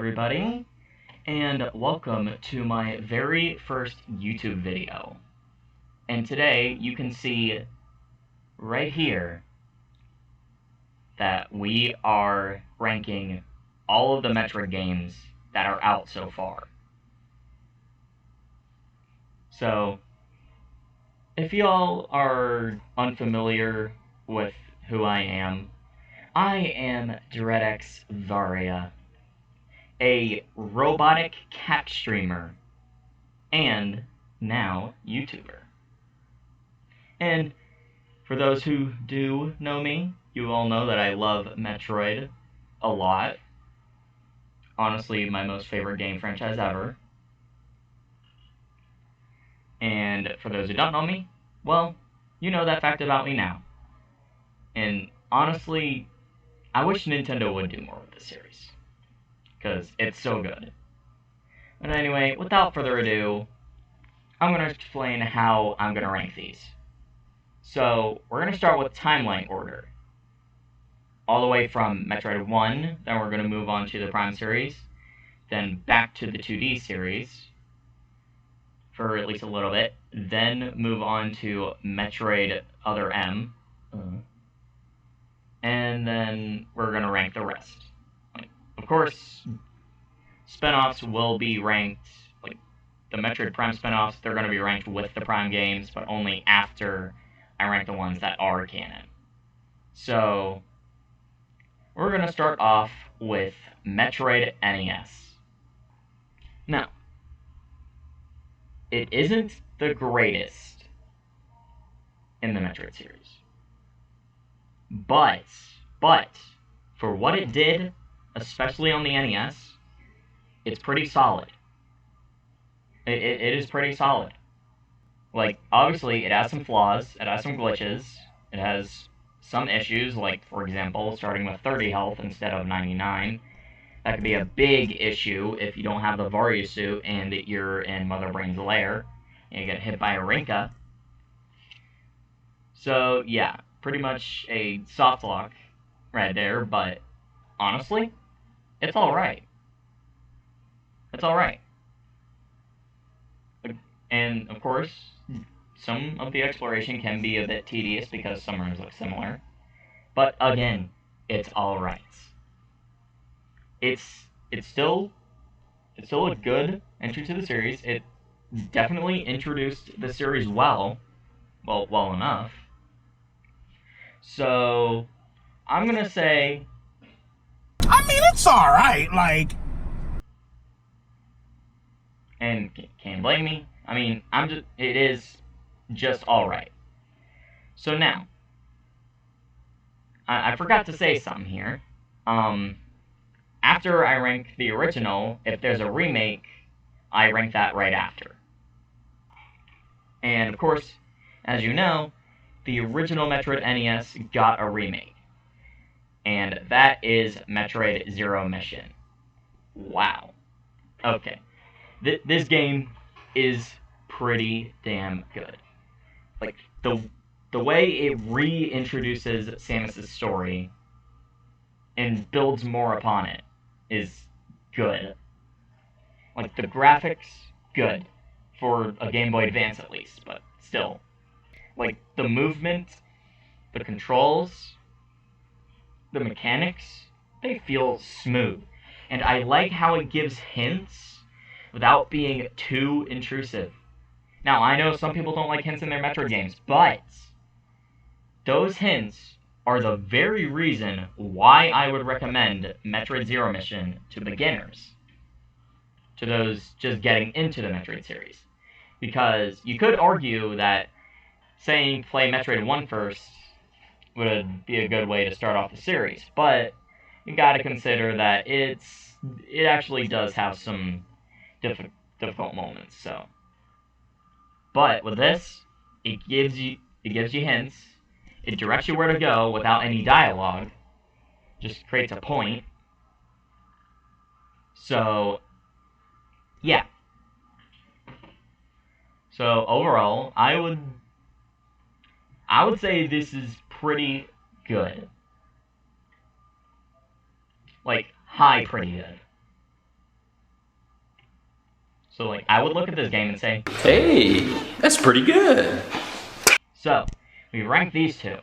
everybody, and welcome to my very first YouTube video. And today you can see right here that we are ranking all of the Metroid games that are out so far. So, if y'all are unfamiliar with who I am DreadX Varia, a robotic cat streamer, and now YouTuber. And for those who do know me, you all know that I love Metroid a lot. Honestly, my most favorite game franchise ever. And for those who don't know me, well, you know that fact about me now. And honestly, I wish Nintendo would do more with this series, because it's so good. But anyway, without further ado, I'm going to explain how I'm going to rank these. So, we're going to start with timeline order. All the way from Metroid 1, then we're going to move on to the Prime series, then back to the 2D series for at least a little bit, then move on to Metroid Other M, and then we're going to rank the rest. Of course, spin-offs will be ranked, like the Metroid Prime spin-offs, they're going to be ranked with the Prime games, but only after I rank the ones that are canon. So, we're going to start off with Metroid NES. Now, it isn't the greatest in the Metroid series. But, for what it did, especially on the NES, it's pretty solid. It is pretty solid. Like, obviously, it has some flaws, it has some glitches, it has some issues, like, for example, starting with 30 health instead of 99. That could be a big issue if you don't have the Varia suit and you're in Mother Brain's lair and you get hit by a Rinka. So, yeah, pretty much a soft lock right there, but honestly, it's alright. It's alright. And, of course, some of the exploration can be a bit tedious because some rooms look similar. But, again, it's alright. It's still a good entry to the series. It definitely introduced the series well enough. So, I'm gonna say, I mean, it's alright, like... And can't blame me. I mean, it is just alright. So now, I forgot to say something here. After I rank the original, if there's a remake, I rank that right after. And of course, as you know, the original Metroid NES got a remake. And that is Metroid Zero Mission. Wow. Okay. This game is pretty damn good. Like, the way it reintroduces Samus's story and builds more upon it is good. Like, the graphics, good. For a Game Boy Advance at least, but still. Like, the movement, the controls, the mechanics, they feel smooth. And I like how it gives hints without being too intrusive. Now, I know some people don't like hints in their Metroid games, but those hints are the very reason why I would recommend Metroid Zero Mission to beginners, to those just getting into the Metroid series. Because you could argue that saying play Metroid 1 first would be a good way to start off the series, but you gotta consider that it actually does have some difficult moments, so. But with this, it gives you hints, it directs you where to go without any dialogue, just creates a point. So, yeah. So overall, I would say this is pretty good. Like, high pretty good. So, like, I would look at this game and say, hey, that's pretty good. so, we rank these two,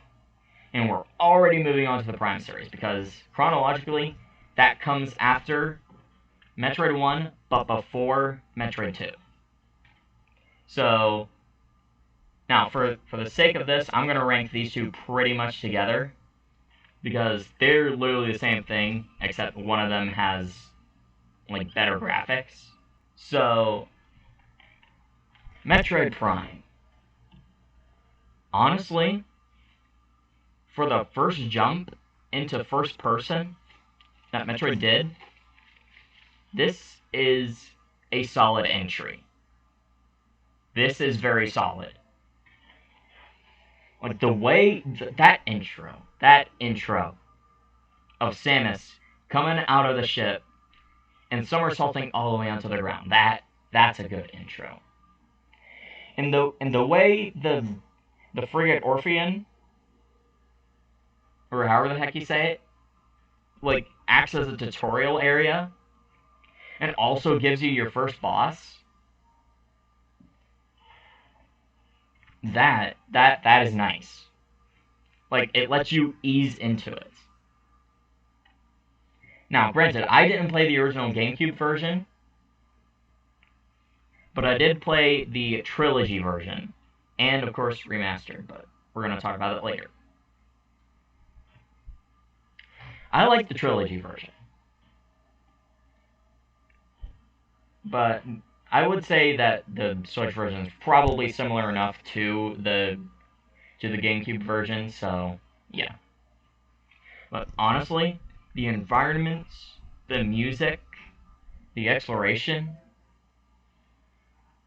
and we're already moving on to the Prime series, because chronologically, that comes after Metroid 1, but before Metroid 2. So, now, for the sake of this, I'm going to rank these two pretty much together, because they're literally the same thing, except one of them has, like, better graphics. So, Metroid Prime. Honestly, for the first jump into first person that Metroid did, this is a solid entry. This is very solid. Like, the way that intro of Samus coming out of the ship and somersaulting all the way onto the ground, that's a good intro. And the way the frigate Orpheon, or however the heck you say it, like, acts as a tutorial area and also gives you your first boss, that is nice. Like, it lets you ease into it. Now, granted, I didn't play the original GameCube version, but I did play the trilogy version, and of course remastered, but we're going to talk about it later. I like the trilogy version, but I would say that the Switch version is probably similar enough to the GameCube version, so yeah. But honestly, the environments, the music, the exploration,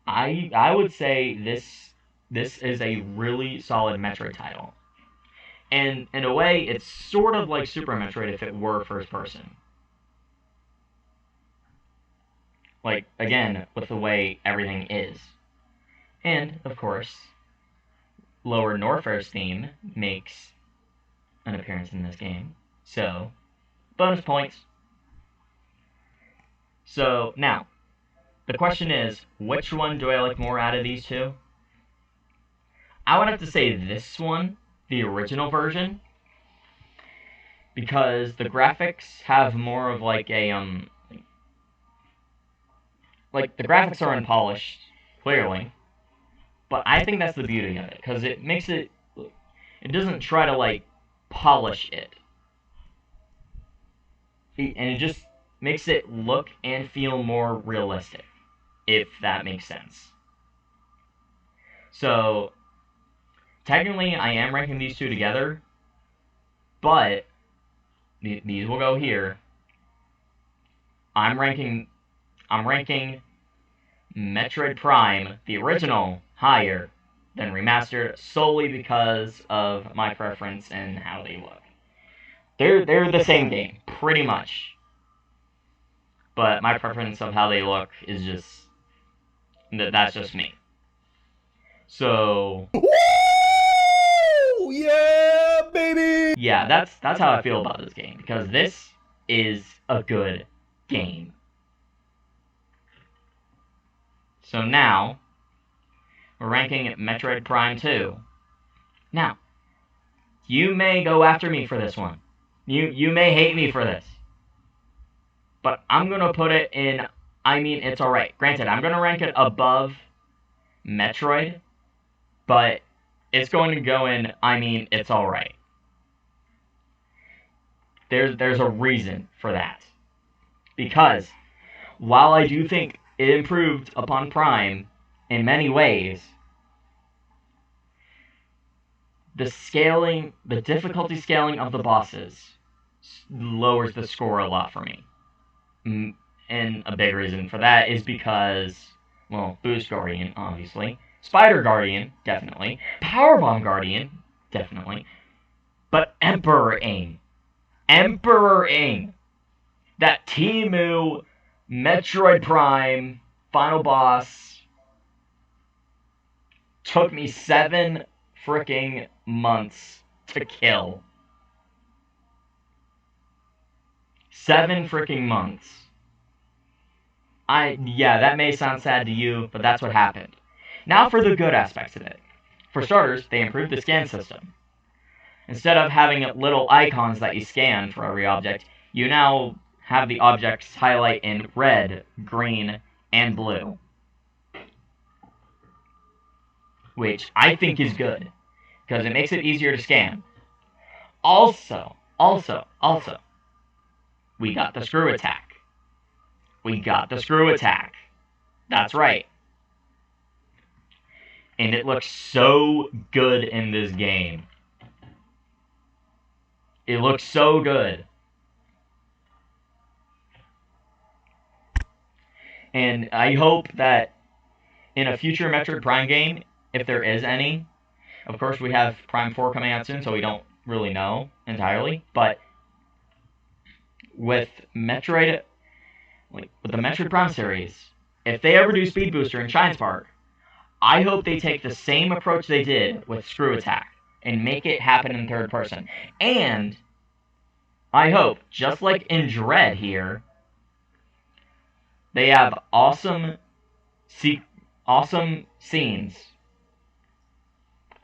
I would say this is a really solid Metroid title. And in a way, it's sort of like Super Metroid if it were first person. Like, again, with the way everything is. And, of course, Lower Norfair's theme makes an appearance in this game. So, bonus points. So, now, the question is, which one do I like more out of these two? I would have to say this one, the original version, because the graphics have more of like a, like, the graphics are unpolished, clearly, but I think that's the beauty of it, because it makes it doesn't try to, like, polish it. And it just makes it look and feel more realistic, if that makes sense. So, technically, I am ranking these two together, but these will go here. I'm ranking Metroid Prime, the original, higher than remastered, solely because of my preference and how they look. They're the same game, pretty much. But my preference of how they look is just that's just me. So, Woo! Yeah, baby. yeah, that's how I feel about this game, because this is a good game. So now we're ranking Metroid Prime 2. Now, you may go after me for this one. You may hate me for this. But I'm going to put it in, I mean, it's alright. Granted, I'm going to rank it above Metroid, but it's going to go in, I mean, it's alright. There's a reason for that. Because while I do think it improved upon Prime in many ways, the difficulty scaling of the bosses lowers the score a lot for me. And a big reason for that is because, well, Boost Guardian, obviously. Spider Guardian, definitely. Powerbomb Guardian, definitely. But Emperor Aim. Emperor Aim. That Timu Metroid Prime final boss took me 7 freaking months to kill. 7 freaking months. Yeah, that may sound sad to you, but that's what happened. Now for the good aspects of it. For starters, they improved the scan system. Instead of having little icons that you scan for every object, you now have the objects highlight in red, green, and blue. Which I think is good, because it makes it easier to scan. Also, we got the screw attack. We got the screw attack. That's right. And it looks so good in this game. It looks so good. And I hope that in a future Metroid Prime game, if there is any, of course we have Prime 4 coming out soon, so we don't really know entirely, but with Metroid, with the Metroid Prime series, if they ever do Speed Booster in Shine Spark, I hope they take the same approach they did with Screw Attack and make it happen in third person. And I hope, just like in Dread here, they have awesome scenes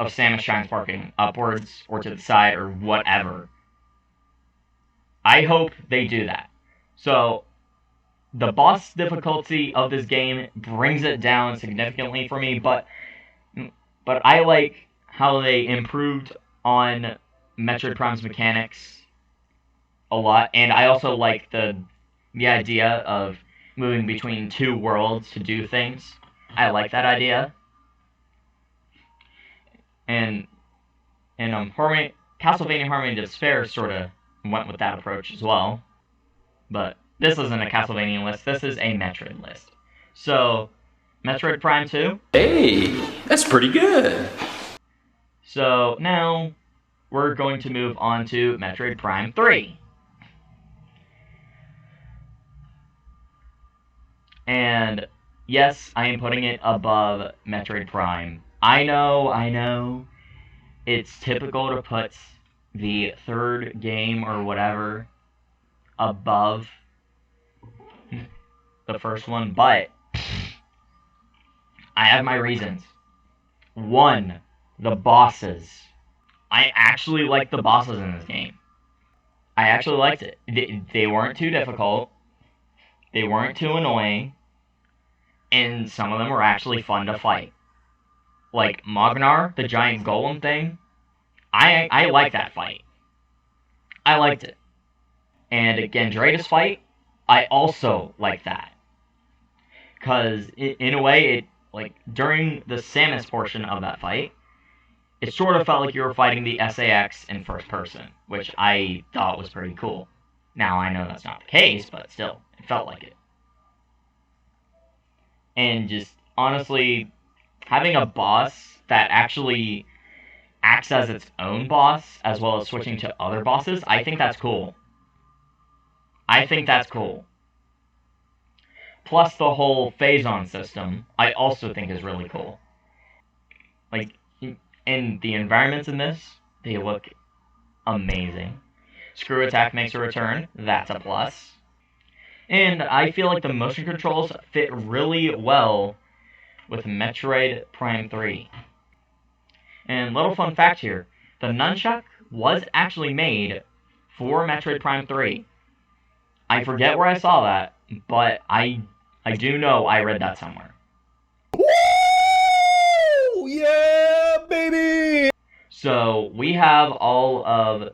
of Samus Shine Sparking upwards or to the side or whatever. I hope they do that. So, the boss difficulty of this game brings it down significantly for me, but I like how they improved on Metroid Prime's mechanics a lot, and I also like the idea of moving between two worlds to do things. I like that idea. And Castlevania Harmony of Despair sort of went with that approach as well. But this isn't a Castlevania list, this is a Metroid list. So, Metroid Prime 2. Hey, that's pretty good. So, now we're going to move on to Metroid Prime 3. And yes, I am putting it above Metroid Prime. I know. It's typical to put the third game or whatever above the first one, but I have my reasons. One, the bosses. I actually liked the bosses in this game. I actually liked it. They weren't too difficult. They weren't too annoying. And some of them were actually fun to fight. Like Mognar, the giant golem thing. I like that fight. I liked it. And again, Gendrada's fight, I also like that. Because in a way, during the Samus portion of that fight, it sort of felt like you were fighting the SAX in first person, which I thought was pretty cool. Now, I know that's not the case, but still, it felt like it. And just, honestly, having a boss that actually acts as its own boss, as well as switching to other bosses, I think that's cool. Plus the whole Phazon system, I also think is really cool. And the environments in this, they look amazing. Screw Attack makes a return, that's a plus. And I feel like the motion controls fit really well with Metroid Prime 3. And little fun fact here, the nunchuck was actually made for Metroid Prime 3. I forget where I saw that, but I do know I read that somewhere. Woo! Yeah, baby! So, we have all of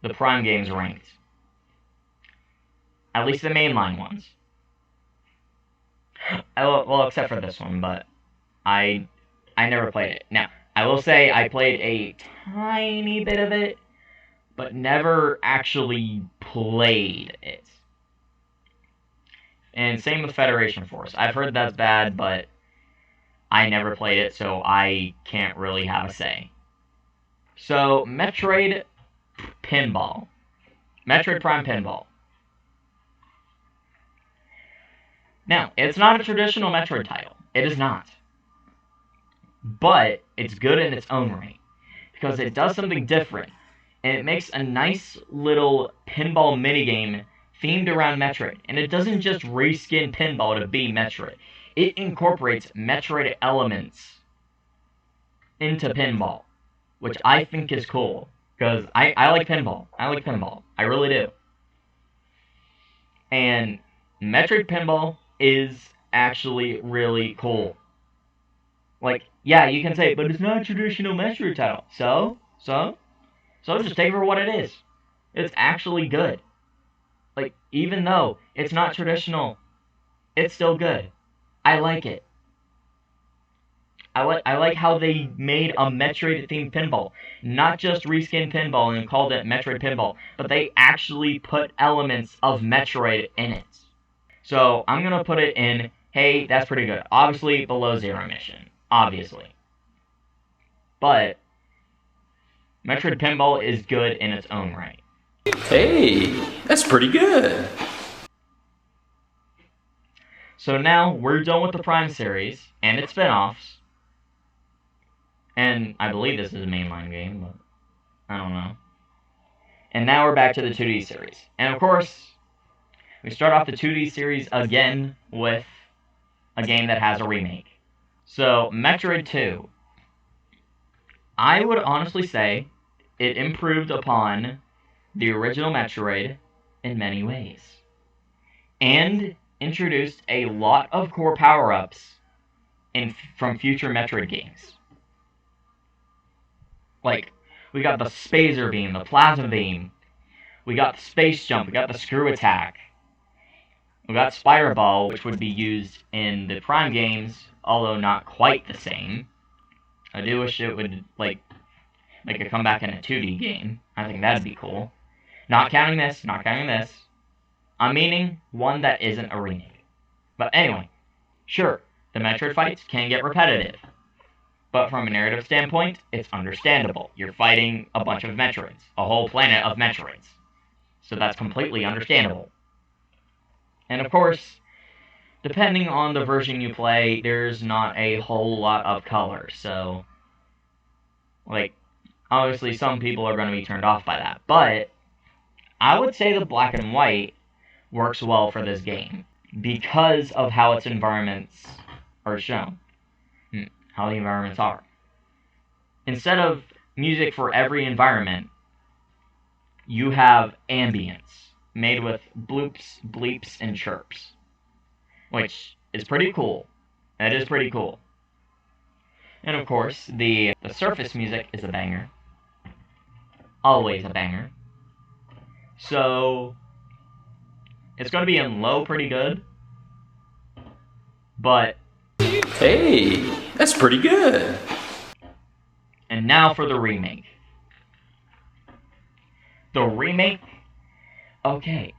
the Prime games ranked. At least the mainline ones. Well, except for this one, but I never played it. Now, I will say I played a tiny bit of it, but never actually played it. And same with Federation Force. I've heard that's bad, but I never played it, so I can't really have a say. So, Metroid Pinball. Metroid Prime Pinball. Now, it's not a traditional Metroid title. It is not. But it's good in its own right. Because it does something different. And it makes a nice little pinball minigame themed around Metroid, and it doesn't just reskin pinball to be Metroid. It incorporates Metroid elements into pinball, which I think is cool, because I like pinball. I like pinball. I really do. And Metroid pinball is actually really cool. Like, yeah, you can say, but it's not a traditional Metroid title. So just take it for what it is. It's actually good. Like, even though it's not traditional, it's still good. I like it. I like how they made a Metroid-themed pinball. Not just reskin pinball and called it Metroid Pinball, but they actually put elements of Metroid in it. So, I'm gonna put it in, hey, that's pretty good. Obviously, below Zero Mission. Obviously. But, Metroid Pinball is good in its own right. Hey, that's pretty good. So now, we're done with the Prime series, and its spin-offs. And I believe this is a mainline game, but I don't know. And now we're back to the 2D series. And of course, we start off the 2D series again with a game that has a remake. So, Metroid 2. I would honestly say it improved upon the original Metroid in many ways. And introduced a lot of core power-ups from future Metroid games. Like, we got the Spazer Beam, the Plasma Beam, we got the Space Jump, we got the Screw Attack, we got Spider Ball, which would be used in the Prime games, although not quite the same. I do wish it would, like, make a comeback in a 2D game. I think that'd be cool. Not counting this. I'm meaning one that isn't a remake. But anyway, sure, the Metroid fights can get repetitive. But from a narrative standpoint, it's understandable. You're fighting a bunch of Metroids, a whole planet of Metroids. So that's completely understandable. And of course, depending on the version you play, there's not a whole lot of color. So, like, obviously some people are going to be turned off by that. But I would say the black and white works well for this game because of how its environments are shown. How the environments are. Instead of music for every environment, you have ambience made with bloops, bleeps, and chirps, which is pretty cool. That is pretty cool. And of course, the surface music is a banger. Always a banger. So, it's going to be in low pretty good, but Hey, that's pretty good. And now for the remake. The remake, okay,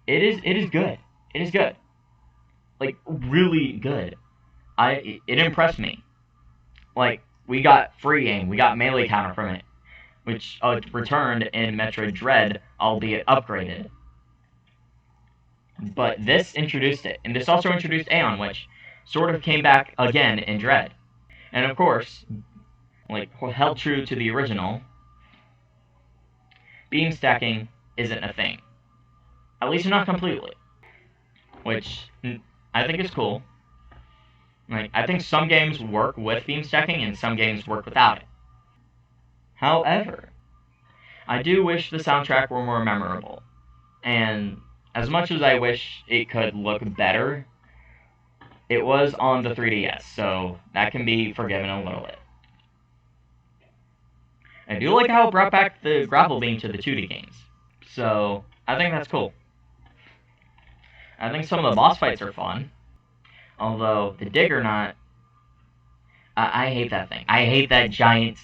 it is good. It is good, like really good. It impressed me. Like, we got free aim, we got melee counter from it, which returned in Metroid Dread, albeit upgraded. But this introduced it, and this also introduced Aeon, which sort of came back again in Dread. And of course, like, held true to the original, beam stacking isn't a thing. At least not completely. Which I think is cool. Like, I think some games work with beam stacking and some games work without it. However, I do wish the soundtrack were more memorable. And as much as I wish it could look better, it was on the 3DS, so that can be forgiven a little bit. I do like how it brought back the grapple beam to the 2D games, so I think that's cool. I think some of the boss fights are fun, although the Diggernaut, I hate that thing. I hate that giant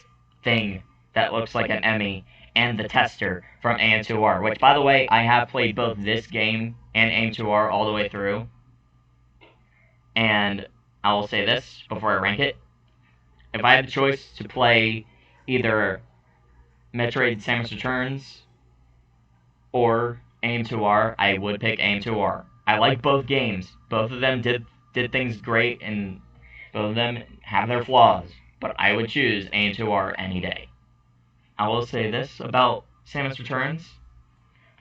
thing that looks like an Emmy and the tester from AM2R, which, by the way, I have played both this game and AM2R all the way through. And I will say this before I rank it. If I had the choice to play either Metroid Samus Returns or AM2R, I would pick AM2R. I like both games. Both of them did things great, and both of them have their flaws. But I would choose AM2R any day. I will say this about Samus Returns.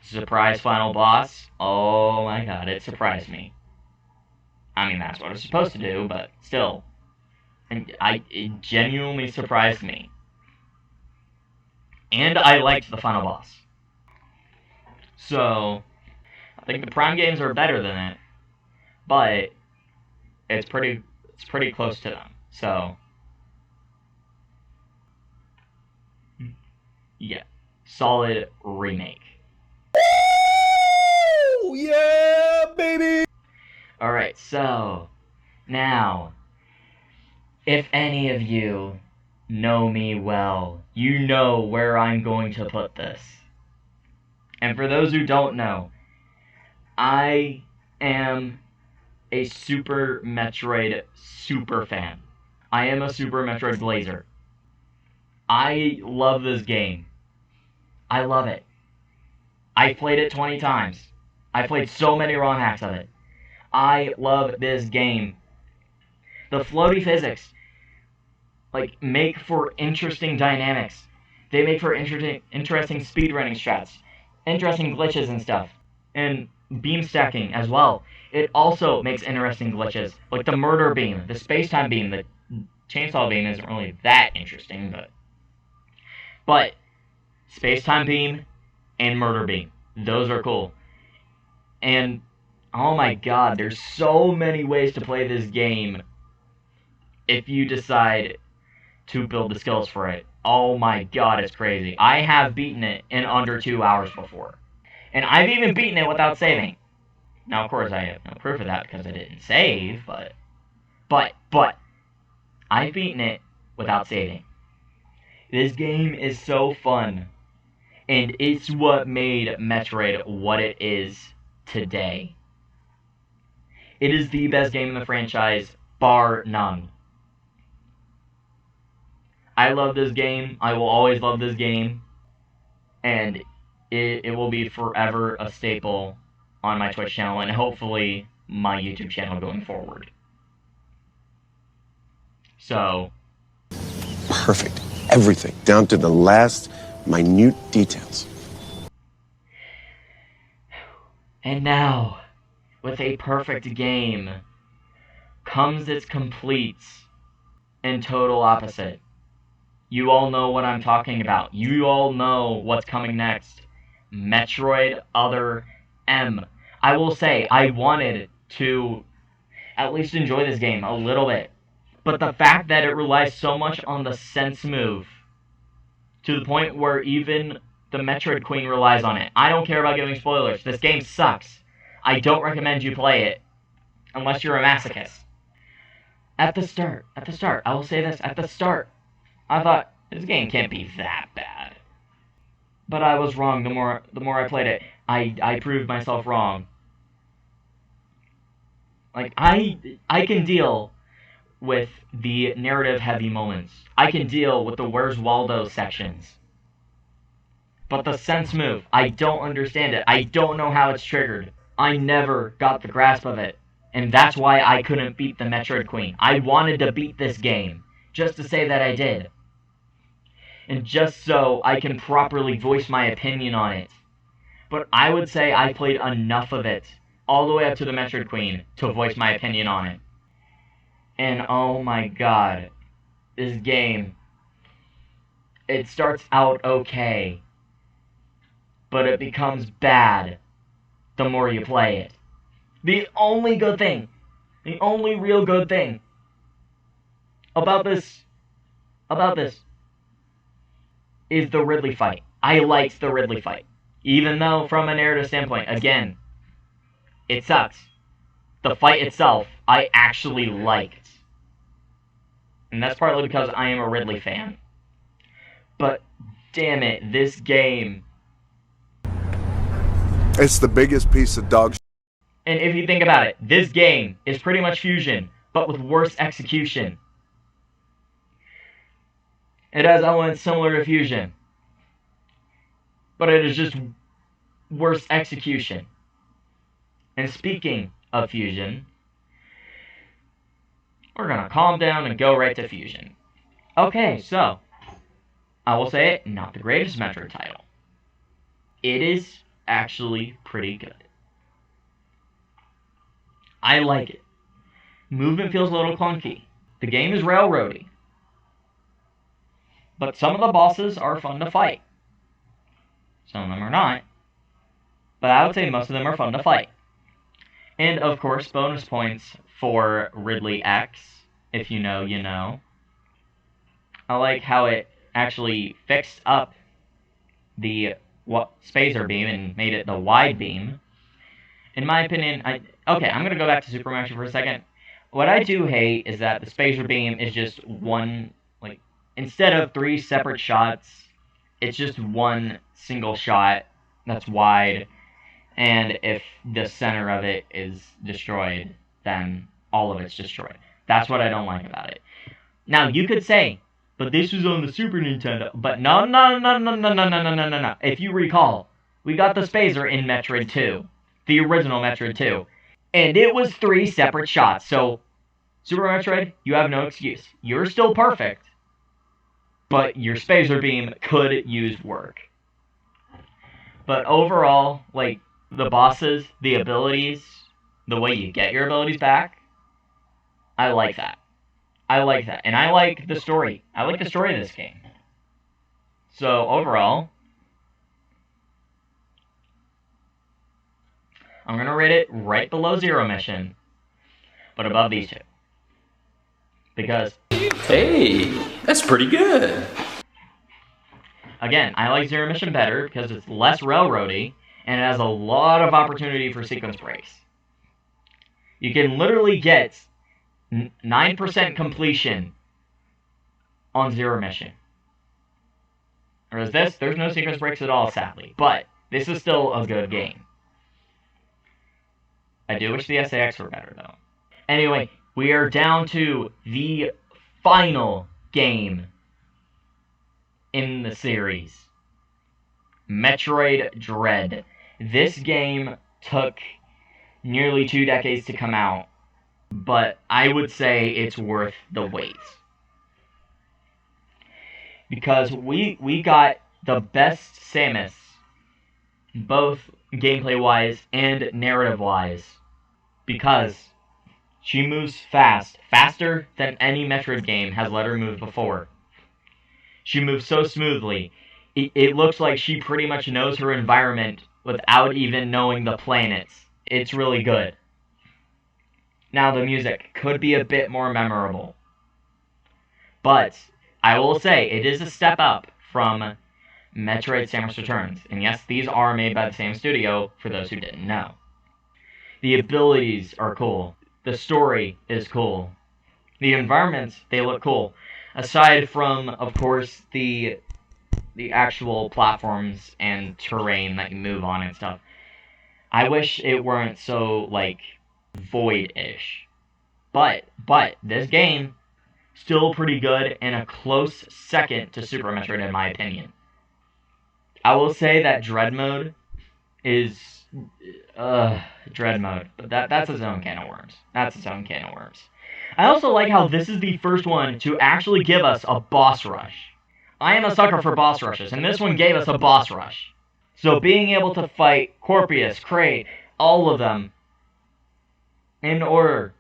Surprise final boss. Oh my god, it surprised me. I mean, that's what it's supposed to do, but still. And it genuinely surprised me. And I liked the final boss. So, I think the Prime games are better than it, but it's pretty close to them. So, yeah, solid remake. Oh, yeah, baby! Alright, so, now, if any of you know me well, you know where I'm going to put this. And for those who don't know, I am a Super Metroid super fan. I am a Super Metroid Blazer. I love this game. I love it. I played it 20 times. I played so many ROM hacks of it. I love this game. The floaty physics, like, make for interesting dynamics. They make for interesting speedrunning strats, interesting glitches and stuff, and beam stacking as well. It also makes interesting glitches, like the murder beam, the space-time beam. The chainsaw beam isn't really that interesting, but space-time beam and murder beam, those are cool. And oh my god, there's so many ways to play this game if you decide to build the skills for it. Oh my god, it's crazy. I have beaten it in under 2 hours before. And I've even beaten it without saving. Now, of course, I have no proof of that because I didn't save, but I've beaten it without saving. This game is so fun, and it's what made Metroid what it is today. It is the best game in the franchise, bar none. I love this game. I will always love this game. And it will be forever a staple on my Twitch channel and hopefully my YouTube channel going forward. So, Perfect. Everything, down to the last minute details. and now, with a perfect game, comes its complete and total opposite. You all know what I'm talking about. You all know what's coming next. Metroid Other M. I will say, I wanted to at least enjoy this game a little bit. But the fact that it relies so much on the sense move, to the point where even the Metroid Queen relies on it. I don't care about giving spoilers. This game sucks. I don't recommend you play it, unless you're a masochist. At the start, I will say this, at the start, I thought, this game can't be that bad. But I was wrong the more I played it. I proved myself wrong. Like, I can deal with the narrative-heavy moments. I can deal with the Where's Waldo sections. But the sense move, I don't understand it. I don't know how it's triggered. I never got the grasp of it. And that's why I couldn't beat the Metroid Queen. I wanted to beat this game, just to say that I did. And just so I can properly voice my opinion on it. But I would say I played enough of it, all the way up to the Metroid Queen, to voice my opinion on it. And oh my god, this game, it starts out okay, but it becomes bad the more you play it. The only good thing, the only real good thing about this is the Ridley fight. I liked the Ridley fight. Even though, from a narrative standpoint, again, it sucks. The fight itself, I actually liked. And that's partly because I am a Ridley fan. But, damn it, this game... It's the biggest piece of dog shit. And if you think about it, this game is pretty much Fusion, but with worse execution. It has elements similar to Fusion, but it is just worse execution. And speaking of Fusion, we're gonna calm down and go right to Fusion. Okay, so, I will say it, not the greatest Metroid title. It is actually pretty good. I like it. Movement feels a little clunky. The game is railroady. But some of the bosses are fun to fight. Some of them are not. But I would say most of them are fun to fight. And of course, bonus points for Ridley X. If you know, you know. I like how it actually fixed up the spacer beam and made it the wide beam. In my opinion, okay, I'm gonna go back to Super Mario for a second. What I do hate is that the spacer beam is just one, like, instead of 3 separate shots, it's just one single shot that's wide, and if the center of it is destroyed, then all of it's destroyed. That's what I don't like about it. Now, you could say, but this was on the Super Nintendo. But no. If you recall, we got the spacer in Metroid 2. The original Metroid 2. And it was 3 separate shots. So, Super Metroid, you have no excuse. You're still perfect. But your spacer beam could use work. But overall, like, the bosses, the abilities, the way you get your abilities back, I like that. I like that. And I like the story. I like the story of this game. So, overall, I'm going to rate it right below Zero Mission, but above these two. Because, Hey, that's pretty good. again, I like Zero Mission better because it's less railroady and it has a lot of opportunity for sequence breaks. You can literally get 9% completion on Zero Mission. Whereas this, there's no sequence breaks at all, sadly. But this is still a good game. I do wish the SAX were better, though. Anyway, we are down to the final game in the series. Metroid Dread. This game took nearly 2 decades to come out, but I would say it's worth the wait. Because we got the best Samus, both gameplay-wise and narrative-wise, because she moves fast, faster than any Metroid game has let her move before. She moves so smoothly, it looks like she pretty much knows her environment without even knowing the planets. It's really good. Now, the music could be a bit more memorable, but I will say it is a step up from Metroid Samus Returns. And yes, these are made by the same studio, for those who didn't know. The abilities are cool. The story is cool. The environments, they look cool. Aside from, of course, the actual platforms and terrain that you move on and stuff. I wish it weren't so, like, void-ish. But this game, still pretty good and a close second to Super Metroid in my opinion. I will say that Dread Mode is Dread Mode, but that's its own can of worms. That's its own can of worms. I also like how this is the first one to actually give us a boss rush. I am a sucker for boss rushes, and this one gave us a boss rush. So being able to fight Corpius, Kraid, all of them in order,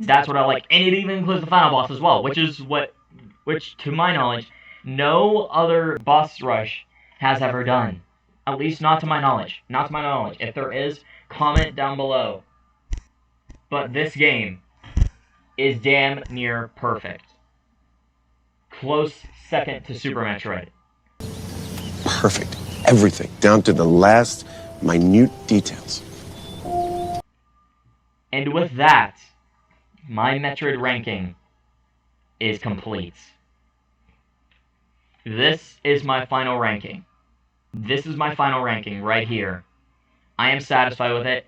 that's what I like. And it even includes the final boss as well, which to my knowledge, no other boss rush has ever done. At least not to my knowledge. Not to my knowledge. If there is, comment down below. But this game is damn near perfect. Close second to Super Metroid. Perfect. Everything, down to the last minute details. And with that, my Metroid ranking is complete. This is my final ranking. This is my final ranking right here. I am satisfied with it.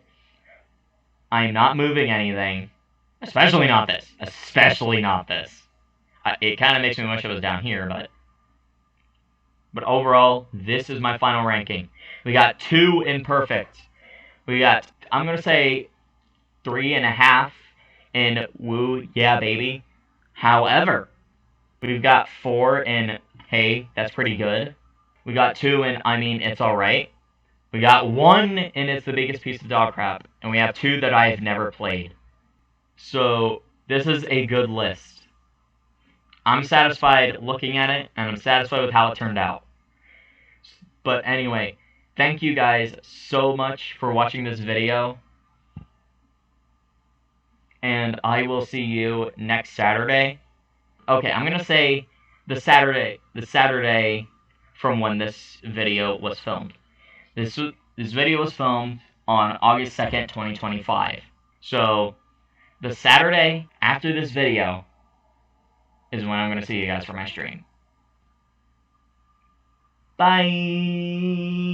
I am not moving anything. Especially not this. Especially not this. It kind of makes me wish it was down here, but overall, this is my final ranking. We got 2 imperfect. We got, I'm going to say, 3.5 in Woo Yeah Baby. However, we've got 4 in Hey, That's Pretty Good. We got 2 in I Mean It's Alright. We got one, and it's the biggest piece of dog crap, and we have two that I've never played. So this is a good list. I'm satisfied looking at it, and I'm satisfied with how it turned out. But anyway, thank you guys so much for watching this video. And I will see you next Saturday. Okay, I'm gonna say the Saturday from when this video was filmed. This video was filmed on August 2nd, 2025. So the Saturday after this video is when I'm gonna see you guys for my stream. Bye.